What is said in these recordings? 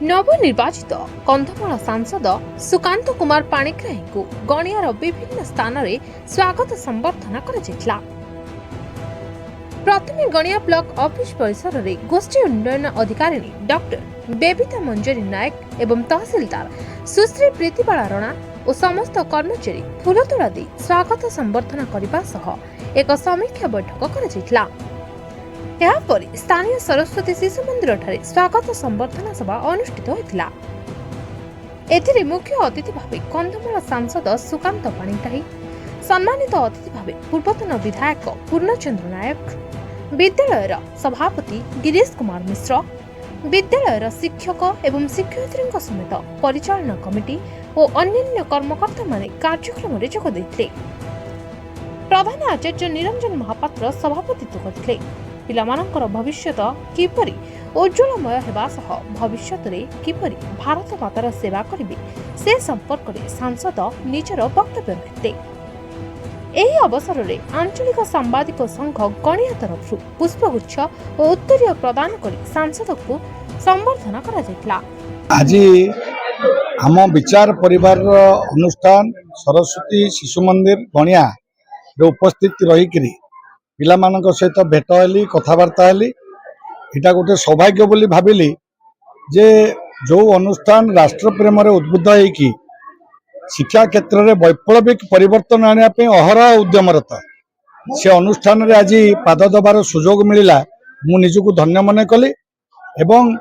नवनिर्वाचित कंधमाल सांसद सुकांत कुमार पाणिग्राही को गणियार विभिन्न स्थान में स्वागत संबर्धना करा। प्रथमे गणिया ब्लॉक ऑफिस परिसर में गोष्ठी उन्नयन अधिकारी डॉक्टर बेबिता मंजरी नायक एवं तहसीलदार सुश्री प्रीतिबाला राणा और समस्त कर्मचारी फूलतोड़ा दे स्वागत संबर्धना करने सह एक समीक्षा बैठक करा। यापर स्थानीय सरस्वती शिशु मंदिर ठारे स्वागत संबर्धना सभा अनुष्ठित होता। एथिरे मुख्य अतिथि भावे कंधमाल सांसद सुकांत पाणिग्राही, सम्मानित अतिथि भावे पूर्वतन विधायक पूर्णचंद्र नायक, विद्यालयर सभापति गिरीश कुमार मिश्र, विद्यालयर शिक्षक एवं शिक्षयित्री समेत परिचालना कमिटी और अन्य कर्मकर्ता माने कार्यक्रम में जोग देथिले। प्रधान आचार्य निरंजन महापात्र सभापतित्व करथिले। पिलामानंकर भविष्यत किपरि उज्ज्वलमय हेबा सह भविष्यत रे किपरि भारत मातार सेवा करिवे से संपर्क में सांसद निजर वक्तव्य रखिते। एही अवसर में आंचलिक सांबादिक संघ गणिया तरफ पुष्पगुच्छ और उत्तरीय प्रदान कर सांसद को संबर्धना करा जायतिला। आज आम विचार परिवार अनुष्ठान सरस्वती शिशु मंदिर गणिया उपस्थित रही पिलामानक सहित भेट हेली कथबार्ता हेली। इटा गोटे सौभाग्य बोली भाविली जे जो अनुष्ठान राष्ट्र प्रेम उद्बुद्ध होगी शिक्षा क्षेत्र में वैप्लविक परिवर्तन आने अहरह उद्यमरत से अनुष्ठान रे आज पाद दबार सुजोग मिलला। मु निजको धन्य मन कली एवं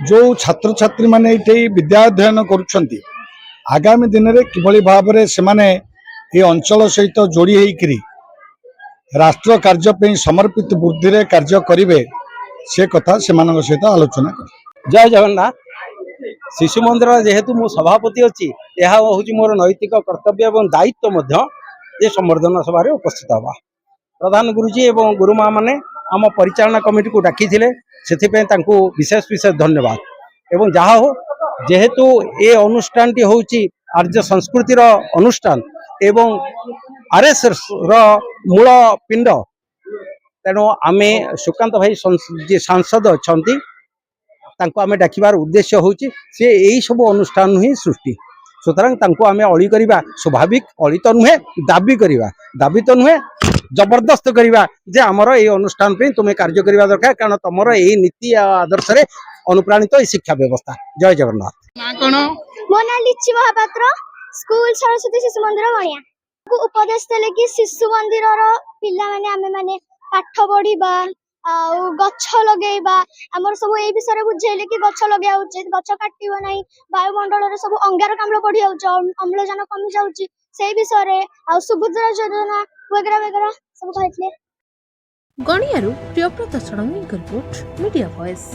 जो छात्र छात्री माने ये विद्या अध्ययन करुछंती आगामी दिन में किभली भाव में से माने ये अंचल सहित जोड़ी होकर राष्ट्र कार्य पे समर्पित बुद्धि रे कार्य करिवे से कथा से सहित आलोचना कर। जय जगन्नाथ। शिशु मंदिर जेहेतु मो सभापति अच्छी यह हूँ मोर नैतिक कर्तव्य और दायित्व ये संबर्धना सभा उपस्थित हवा। प्रधान गुरुजी एवं गुरुमा माने आम परिचालना कमिटी को डाकी से विशेष विशेष धन्यवाद। एवं जहा हो जेहेतु ये अनुष्ठान टी हूँ आर्य संस्कृतिर अनुष्ठान एवं आरएसएस मूल पिंड तेणु आमे सुकांत भाई जी सांसद अच्छा आमे डाकिबार उद्देश्य हूँ सी यही सब अनुष्ठान ही सृष्टि सुतरां आमे अली करिबा स्वाभाविक अली तो नुहे दाबी तो नुहे जबरदस्त करिबा जे आमर ये अनुष्ठान पे तुम्हें कार्य करिबा दरकार कारण तुमर यही नीति आदर्श रे अनुप्राणित शिक्षा व्यवस्था। जय जगन्नाथ। मो ना लिची महापात्र स्कूल सरस्वती शिशु मंदिर गणिया को उपदेश देले कि शिशु मंदिर पिला माने आमे माने पाठ पढ़िबा आ गछ लगेबा हमर सब ए विषय रे बुझेले कि गछ लगेया उचित गछ काटिबो नै वायुमंडल रे सब अंगारकाम्ल बढ़ी जाउछ अम्लजान कमी जाउछ से विषय रे आ सुभद्रा योजना वगैरह वगैरह सब कहले। गणियारू Priyabrata Sadangi report media voice.